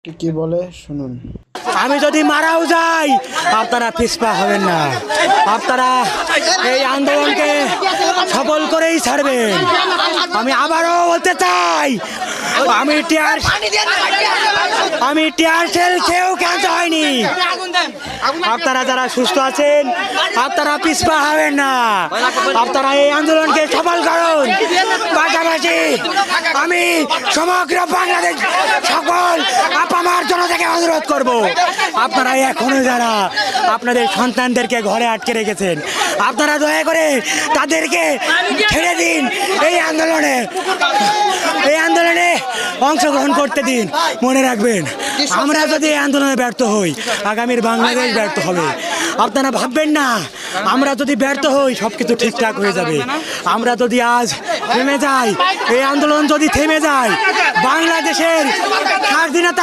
কি বলে শুনুন। আমি যদি মারাও যাই আপনারা পিছপা হবেন না, আপনারা এই আন্দোলনকে সফল করেই ছাড়বেন। আমি আবারও বলতে চাই, আমি টিয়ার সেল খেয়েও ক্যান্সার হয়নি। আপনারা যারা সুস্থ আছেন আপনারা পিছপা হবেন না, আপনারা এই আন্দোলনকে সফল করুন। পাশাপাশি আমি সমগ্র বাংলাদেশ সকল আপামার জনতাকে অনুরোধ করব, আপনারা এখনো যারা আপনাদের সন্তানদেরকে ঘরে আটকে রেখেছেন আপনারা দয়া করে তাদেরকে ছেড়ে দিন, এই আন্দোলনে অংশগ্রহণ করতে দিন। মনে রাখবেন, আমরা যদি এই আন্দোলনে ব্যর্থ হই আগামীর বাংলাদেশ ব্যর্থ হবে। আপনারা ভাববেন না আমরা যদি ব্যর্থ হই সব কিছু ঠিকঠাক হয়ে যাবে। আমরা যদি আজ থেমে যাই, এই আন্দোলন যদি থেমে যায়, বাংলাদেশের স্বাধীনতা